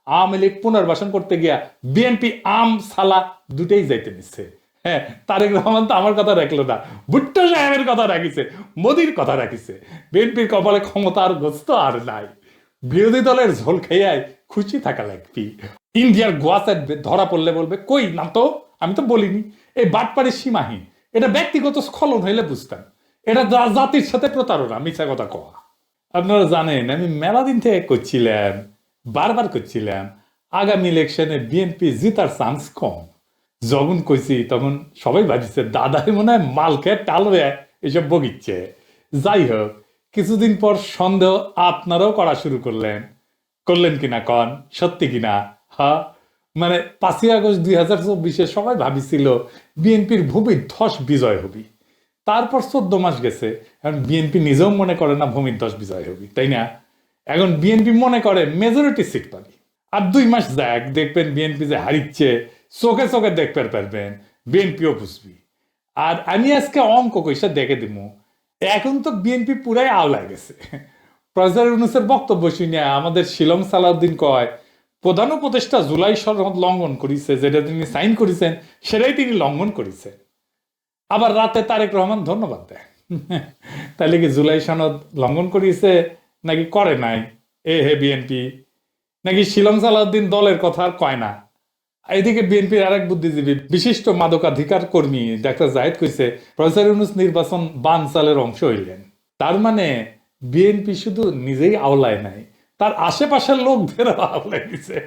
আওয়ামী লীগ পুনর্বাসন করতে গিয়া বিএনপি আম সালা দুটেই যাইতে নিচ্ছে। হ্যাঁ, তারেক রহমান তো আমার কথা রাখলো না, ভুট্টো সাহেবের কথা রাখিছে, মোদির কথা রাখিছে। বিএনপির কপালে ক্ষমতার গোস্ত আর নাই, বিরোধী দলের ঝোল খেয়ে খুশি থাকা লাগবি। ইন্ডিয়ার গোয়াতে ধরা পড়লে বলবে কই না তো, আমি তো বলিনি। এই বাটপাড়ির সীমাহীন, এটা ব্যক্তিগত স্খলন হইলে বুঝতাম, এটা জাতির সাথে প্রতারণা, মিথ্যা কথা কওয়া। আপনারা জানেন আমি মেলা দিন থেকে করছিলাম, বারবার করছিলাম আগামী ইলেকশনে বিএনপি জিতার চান্স কম। যখন কইছি তখন সবাই ভাবিছে দাদাই মনে হয় মালকে টালবে এসব বগিচ্ছে। যাই হোক, কিছুদিন পর সন্দেহ আপনারাও করা শুরু করলেন কিনা কন, সত্যি কিনা? হ্যাঁ, মানে 5ই আগস্ট 2024 সবাই ভাবিছিল বিএনপির ভূমিধ্বস বিজয় হবি। তারপর 14 মাস গেছে, এখন বিএনপি নিজেও মনে করে না ভূমিধ্বস বিজয় হবি, তাই না? এখন বিএনপি মনে করে মেজরিটি সিট পাবি। আর 2 মাস যাক, দেখবেন বিএনপি যে হারিচ্ছে চোখে চোখে দেখতে পারবেন, বিএনপিও বুঝবি। আর আমি আজকে অঙ্ক কইসা দেখে দিব, এখন তো বিএনপি পুরাই আওলায় গেছে। প্রফেসর ইউনূসের বক্তব্য শুনে আমাদের শিলং সালাউদ্দিন কয় প্রধান উপদেষ্টা জুলাই সনদ লঙ্ঘন করেছে, যেটা তিনি সাইন করেছেন সেটাই তিনি লঙ্ঘন করেছেন। আবার রাতে তারেক রহমান ধন্যবাদ দেয়। তাহলে কি জুলাই সনদ লঙ্ঘন করিয়েছে নাকি করে নাই? হে বিএনপি, নাকি শিলং সালাউদ্দিন দলের কথা আর কয় না? এদিকে বিএনপির আরেক বুদ্ধিজীবী বিশিষ্ট মাদকাধিকার কর্মী ডাক্তার জাহিদ কইছে প্রফেসর ইউনূস নির্বাচন বানচালের অংশ হইলেন। তার মানে বিএনপি শুধু নিজেই আওলায় নাই, তার আশেপাশের লোকদের আওলায় দিছে।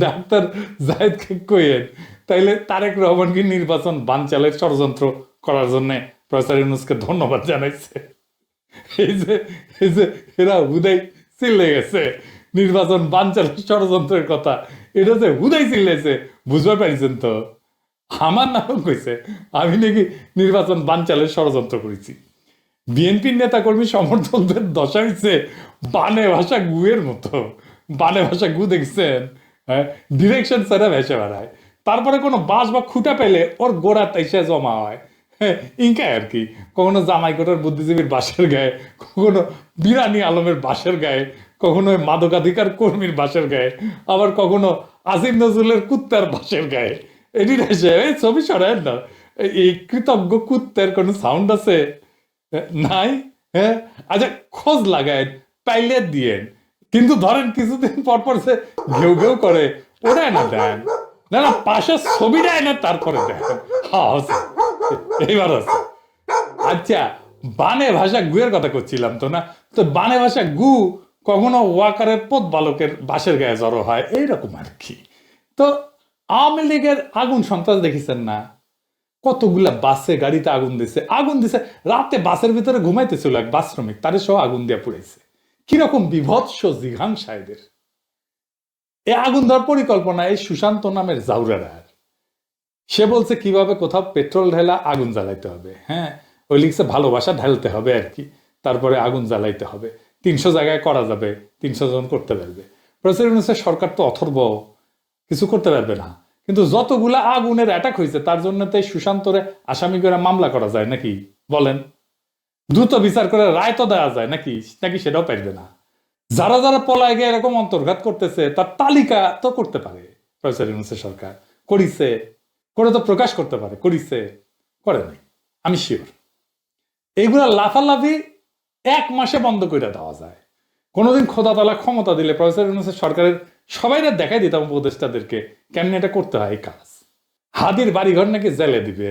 ডাক্তার জাহিদকে কইেন তাইলে তারেক রহমানকে নির্বাচন বানচালের ষড়যন্ত্র করার জন্য প্রফেসর ইউনূসকে ধন্যবাদ জানাইছে। এই যে এরা হুদাই চিল্লে গেছে নির্বাচন বানচালের ষড়যন্ত্রের কথা, এটা যে হুদাই চিল্লেছে, বুঝতে পারছেন তো? আমার নাম কইছে আমি নাকি নির্বাচন বানচালের ষড়যন্ত্র করেছি। বিএনপির নেতা কর্মী সমর্থকদের দশা হয়েছে বানে ভাষা গুয়ের মতো। বানে ভাষা গু দেখছেন, হ্যাঁ, ডিরেকশন ছাড়া ভেসে বেড়ায়, তারপরে কোনো বাঁশ বা খুঁটা পেলে ওর গোড়া তাইসে জমা হয়। হ্যাঁ, ইনকাই আর কি, কখনো জামাইকোটার বুদ্ধিজীবীর বাসের গায়ে, কখনো বিরানি আলমের বাসের গায়ে, কখনো মাদকাধিকার কর্মীর বাসের গায়ে, আবার কখনো আসিফ নজরুলের কুত্তার বাসের গায়ে। এটি এই ছবি সরায় না, এই কৃতজ্ঞ কুত্তের কোনো সাউন্ড আছে? নাই। হ্যাঁ, আচ্ছা খোঁজ লাগায় পাইলে দিয়েন, কিন্তু ধরেন কিছুদিন পর পর সে ঘেউ ঘেউ করে, ওটাই না দেন, না না পাশের ছবিটাই না তারপরে দেন। হ্যাঁ, এইবার আছে। আচ্ছা, বানে ভাষা গুয়ের কথা করছিলাম তো না, তো বানে ভাষা গু কখনো ওয়াকারের পথ বালকের বাসের গায়ে জড়ো হয়, এইরকম আর কি। তো আওয়ামী লীগের আগুন সন্ত্রাস দেখেছেন না? কতগুলা বাসে গাড়িতে আগুন দিছে রাতে, বাসের ভিতরে ঘুমাইতেছিল এক বাস শ্রমিক, তারে সহ আগুন দিয়ে পুড়াইছে। কিরকম বিভৎস জিঘাংসা এদের! এই আগুন দেওয়ার পরিকল্পনা এই সুশান্ত নামের জাউরার। সে বলছে কিভাবে কোথাও পেট্রোল ঢেলা আগুন জ্বালাইতে হবে। হ্যাঁ, ওই লিখছে ভালোবাসা ঢালতে হবে আর কি, তারপরে আগুন জ্বালাইতে হবে, 300 জায়গায় করা যাবে, 300 জন করতে পারবে। প্রফেসর সরকার তো অথর্ব, কিছু করতে পারবে না। কিন্তু যতগুলা আগুনের অ্যাটাক হয়েছে তার জন্য তো সুশান্তরে আসামি করে মামলা করা যায় নাকি বলেন? দ্রুত বিচার করে রায় তো দেওয়া যায় নাকি? সেটাও পারবে না। যারা যারা পলায় গিয়ে এরকম অন্তর্ঘাত করতেছে তার তালিকা তো করতে পারে প্রফেসর সরকার, করিছে, করে তো প্রকাশ করতে পারে, করিছে, করে নাই, আমি শিওর। এইগুলা লাফালাফি 1 মাসে বন্ধ করে দেওয়া যায়। কোনোদিন খোদা তালা ক্ষমতা দিলে প্রফেসর সরকারের সবাইরা দেখাই দিতাম উপদেষ্টাদেরকে কেমনি এটা করতে হয় এই কাজ। হাদির বাড়িঘর নাকি জেলে দিবে।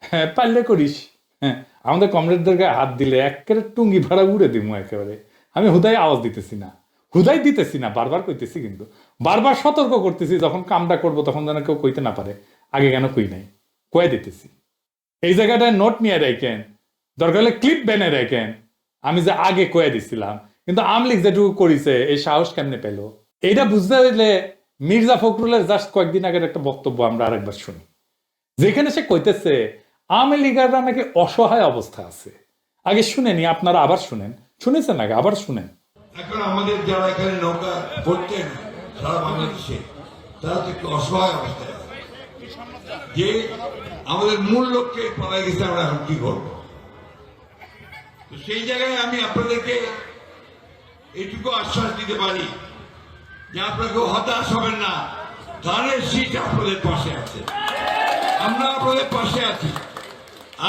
হ্যাঁ, পারলে করিস। হ্যাঁ, আমাদের কমরেডদের গায়ে হাত দিলে একেবারে টুঙ্গি ভাড়া উড়ে দিব একেবারে। আমি হুদাই আওয়াজ দিতেছি না, বারবার কইতেছি, কিন্তু বারবার সতর্ক করতেছি, যখন কামটা করবো তখন যেন কেউ কইতে না পারে আগে কেন কই নাই, কয়ে দিতেছি। এই জায়গাটায় নোট নিয়ে রাখেন, দরকার হলে ক্লিপ বেনে রাখেন, আমি যে আগে কয়ে দিছিলাম। কিন্তু আওয়ামী লীগ যেটুকু করিছে এই সাহস কেমনে পেল? এইটা বুঝতে হইলে মির্জা ফখরুলের জাস্ট কয়েকদিন আগের একটা বক্তব্য আমরা আরেকবার শুনি, যেখানে সে কইতেছে আওয়ামী লীগাররা নাকি অসহায় অবস্থা আছে। আগে শুনেনি, আপনারা আবার শুনেছেন আগে, আবার শুনেন। এখন আমাদের যারা এখানে নৌকা করতেন সারা বাংলাদেশে, তারা তো একটু অসহায় অবস্থায় আছে, যে আমাদের মূল লক্ষ্যে পাওয়া গেছে, আমরা এখন কি করবো? তো সেই জায়গায় আমি আপনাদেরকে এইটুকু আশ্বাস দিতে পারি যে আপনাকে হতাশ হবেন না, ধানের শীষ আপনাদের পাশে আছে, আমরা আপনাদের পাশে আছি।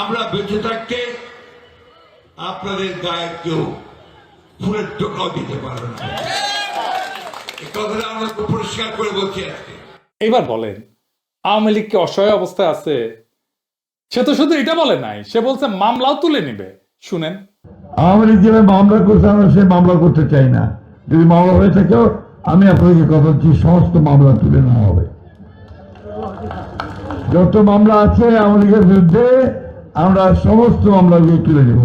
আমরা বেঁচে থাকতে আপনাদের গায়ে কেউ ফুলের টোকাও দিতে পারবে না, এই কথাটা আমরা খুব পরিষ্কার করে বলছি আজকে। এবার বলেন, আওয়ামী লীগ কি অসহায় অবস্থায় আছে? সে তো শুধু এটা বলে নাই, সে বলছে মামলাও তুলে নিবে। শুনেন, আওয়ামী লীগ যেভাবে মামলা করছে আমরা সে মামলা করতে চাই না। যদি মামলা হয়ে থাকেও আমি আপনাদেরকে কথা দিচ্ছি, সমস্ত মামলা তুলে নেওয়া হবে। যত মামলা আছে আওয়ামী লীগের বিরুদ্ধে আমরা সমস্ত মামলাগুলো তুলে নেব।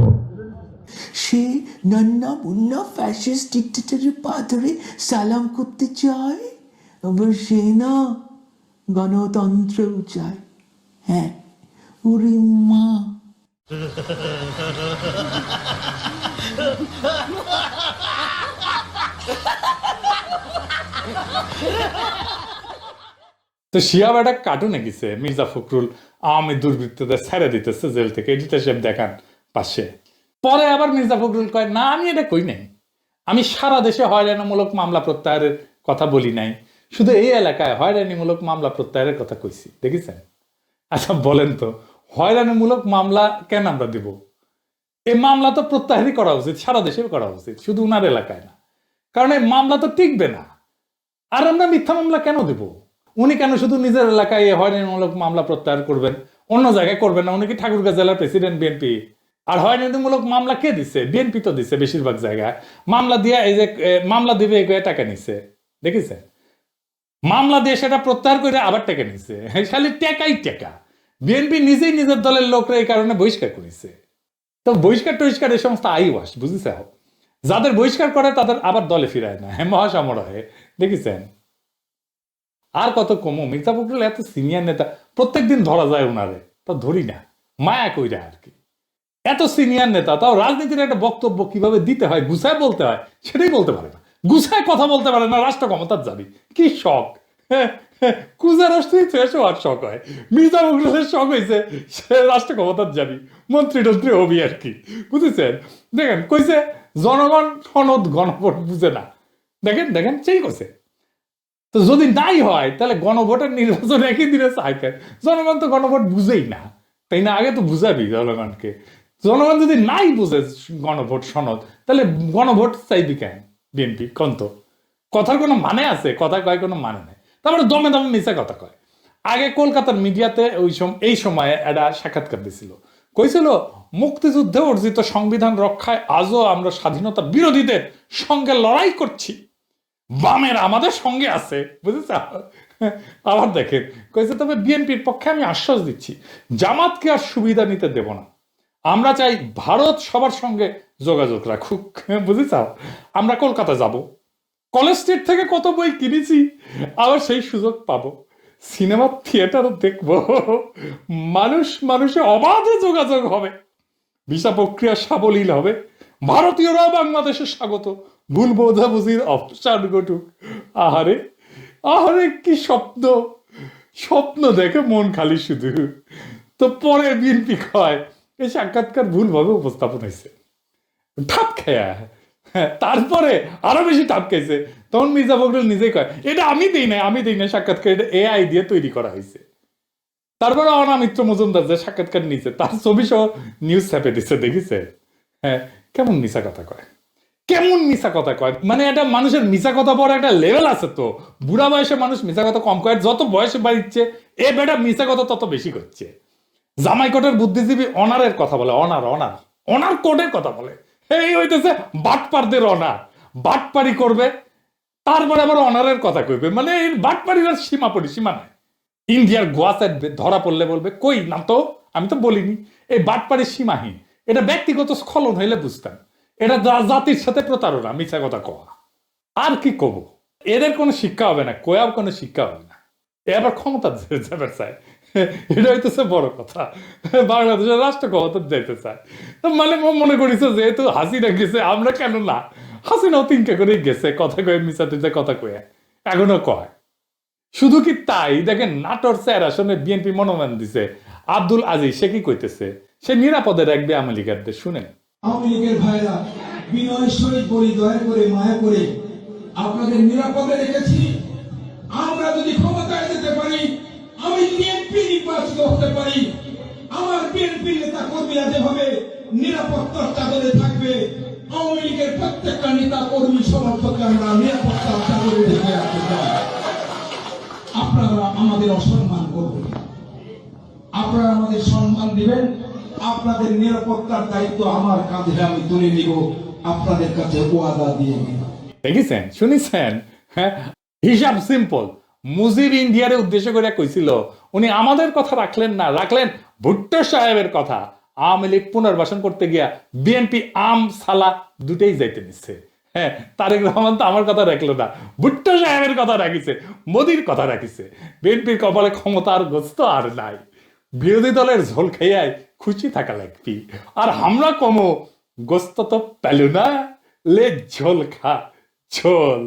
সে নান্না মুন্না ফ্যাসিস্ট ডিক্টেটরের পা ধরে সালাম করতে চায়, আবার সে না গণতন্ত্রও চায়। হ্যাঁ, ওরে মা। তো শিয়াব একটা কার্টুনে গেছে, মির্জা ফখরুল আওয়ামী দুর্বৃত্তদের ছেড়ে দিতেছে জেল থেকে, এডিটার সাহেব দেখান পাশে। পরে আবার মির্জা ফখরুল কয়, না আমি এটা কই নাই, আমি সারা দেশে হয়রানিমূলক মামলা প্রত্যাহারের কথা বলি নাই, শুধু এই এলাকায় হয়রানিমূলক মামলা প্রত্যাহারের কথা কইছি। দেখেছেন? আচ্ছা বলেন তো, হয়রানিমূলক মামলা কেন আমরা দিব? এই মামলা তো প্রত্যাহারই করা উচিত, সারা দেশে করা উচিত, শুধু উনার এলাকায় না। কারণ এই মামলা তো টিকবে না। আর আমরা মিথ্যা মামলা কেন দিব? উনি কেন শুধু নিজের এলাকায় হয়রানিমূলক মামলা প্রত্যাহার করবেন, অন্য জায়গায় করবেন না? উনি কি ঠাকুরগাঁও জেলার প্রেসিডেন্ট বিএনপি? আর হয়রানিমূলক মামলা কে দিচ্ছে? বিএনপি তো দিচ্ছে বেশিরভাগ জায়গায়। মামলা দিয়ে এই যে মামলা দিবে টাকা নিচ্ছে, দেখেছে? মামলা দিয়ে সেটা প্রত্যাহার করে আবার টাকা নিচ্ছে, খালি টাকাই টাকা। বিএনপি নিজেই নিজের দলের লোকরা এই কারণে বহিষ্কার করেছে। তো বহিষ্কার টহিষ্কার এই সমস্ত আইওয়াস, বুঝেছ? যাদের বহিষ্কার করে তাদের আবার দলে ফিরায় না, হ্যাঁ, মহাসামরাহে, দেখেছেন? আর কত কমো, মির্জা ফখরুল এত সিনিয়র নেতা, প্রত্যেকদিন ধরা যায় ওনারে, তা ধরি না, মায়া কইরা আর কি। এত সিনিয়র নেতা, তাও রাজনীতির একটা বক্তব্য কিভাবে দিতে হয়, গুছায় বলতে হয়, সেটাই বলতে পারে না। গুছায় কথা বলতে পারে না, রাষ্ট্র ক্ষমতার যাবি কি শখ। কুজা রাষ্ট্র আর শখ হয়। মির্জা ফখরুলের শখ হয়েছে সে রাষ্ট্র ক্ষমতার যাবি, মন্ত্রী টন্ত্রী হবি আর কি, বুঝেছেন? দেখেন কইছে জনগণ সনদ গণভোট বুঝে না। দেখেন দেখেন সেই কইছে। তো যদি নাই হয় তাহলে গণভোটের নির্বাচন একই দিনে চাইতে, জনগণ তো গণভোট বুঝেই না, তাই না? আগে তো বুঝাবি জনগণকে। জনগণ যদি নাই বুঝে গণভোট সনদ, তাহলে গণভোট চাইবি কেন বিএনপি? কন্ত কথার কোনো মানে আছে? কথা কয় কোনো মানে নেই, তারপরে দমে দমে মিশা কথা কয়। আগে কলকাতার মিডিয়াতে এই সময়ে একটা সাক্ষাৎকার দিছিল, কইছিল মুক্তিযুদ্ধে অর্জিত সংবিধান রক্ষায় আজও আমরা স্বাধীনতা বিরোধীদের সঙ্গে লড়াই করছি, বামের আমাদের সঙ্গে আছে, বুঝেছ? আবার দেখেন কইছে, তবে বিএনপির পক্ষে আমি আশ্বাস দিচ্ছি জামাতকে আর সুবিধা নিতে দেব না, আমরা চাই ভারত সবার সঙ্গে যোগাযোগ রাখুক, বুঝেছ? আমরা কলকাতা যাব, কলেজ স্ট্রিট থেকে কত বই কিনেছি, আবার সেই সুযোগ পাবো, সিনেমার থিয়েটারও দেখবো, মানুষে অবাধে যোগাযোগ হবে, ভিসা প্রক্রিয়া সাবলীল হবে, ভারতীয়রাও বাংলাদেশে স্বাগত, ভুল বোঝাবুঝির অপসার ঘটুক। আহারে আহারে কি স্বপ্ন, স্বপ্ন দেখে মন খালি শুধু। তো পরে বিএনপি কয় এই সাক্ষাৎকার ভুলভাবে উপস্থাপন হয়েছে, ঠাপ খেয়া। তারপরে আরো বেশি টাপ খাইছে, তখন মির্জা ফখরুল নিজেই কয় এটা আমি দিই না সাক্ষাৎকার, এটা এআই দিয়ে তৈরি করা হয়েছে। তারপরে অনামিত্র মজুমদার যে সাক্ষাৎকার নিছে তার ছবি সহ নিউজ ছাপে দিচ্ছে, দেখিছে? হ্যাঁ, কেমন মিশা কথা কয়, কেমন মিশা কথা কয়। মানে এটা মানুষের মিশা কথা বড় একটা লেভেল আছে। তো বুড়া বয়সে মানুষ মিশা কথা কম কয়, যত বয়সে বাড়িচ্ছে এ বেটা মিশা কথা তত বেশি করছে। জামাই কোটের বুদ্ধিজীবী অনারের কথা বলে, অনার কোটের কথা বলে, এই হইতেছে বাটপারদের অনার, বাটপারি করবে তারপরে আবার অনারের কথা কইবে। মানে এই বাটপারির সীমা নাই। ইন্ডিয়ার গোয়া সাইড ধরা পড়লে বলবে কই না তো, আমি তো বলিনি। এই বাটপারির সীমাহীন, এটা ব্যক্তিগত স্খলন হইলে বুঝতাম, এটা জাতির সাথে প্রতারণা, মিথ্যা কথা কওয়া। আর কি কব, এদের কোনো শিক্ষা হবে না, কোয়াও কোনো শিক্ষা হবে না, এবার ক্ষমতা যাবে চায়, এটা হইতেছে বড় কথা। বাংলাদেশের রাষ্ট্র ক্ষমতা যাইতে চায়, মানে মনে করিস যেহেতু হাসিনা গেছে আমরা কেন না, হাসিনাও তিনটা করে গেছে, কথা কয়ে মিশাতে কথা কয়ে এখনো কয়। শুধু কি তাই, দেখেন নাটোর 4 আসনে বিএনপি মনোনয়ন দিছে আব্দুল আজিজ, সে কি কইতেছে, সে নিরাপদে রাখবে আওয়ামী লীগারদের। শুনেন, আওয়ামী লীগের ভাইরা বিনয় সহিত বলি, দয়া করে মায়া করে আপনাদের নিরাপদে রেখেছি। আমরা যদি ক্ষমতায় যেতে পারি, আমি যদি এমপি নির্বাচিত হতে পারি, আমার বিএনপি নেতা কর্মীরা যেভাবে নিরাপত্তার চাদরে থাকবে, আওয়ামী লীগের প্রত্যেকটা নেতা কর্মী সমর্থককে আমরা নিরাপত্তার চাদরে ঢেকে রাখতে চাই। আপনারা আমাদের অসম্মান করবেন, আপনারা আমাদের সম্মান দিবেন। আপনাদের নিরাপত্তার দায়িত্ব আমার কাঁধে আমি তুলে নিব, আপনাদের কাছে ওয়াদা দিয়ে নিব। দেখেছেন, শুনেছেন? হ্যাঁ, হিসাব সিম্পল। মুজিব ইন্ডিয়ারে উদ্দেশ্য করে কইছিল, উনি আমাদের কথা রাখলেন না, রাখলেন ভুট্টো সাহেবের কথা। আওয়ামী লীগ পুনর্বাসন করতে গিয়া বিএনপি আম সালা দুটেই যাইতে নিচ্ছে। হ্যাঁ, তারেক রহমান তো আমার কথা রাখলো না, ভুট্টো সাহেবের কথা রাখিছে, মোদির কথা রাখিছে। বিএনপির কপালে ক্ষমতার গোস্ত আর নাই, বিরোধী দলের ঝোল খাইয়াই খুশি থাকা লাগবি। আর আমরা কমো গোস্ত তো পেল না, লে ঝোল খা ঝোল।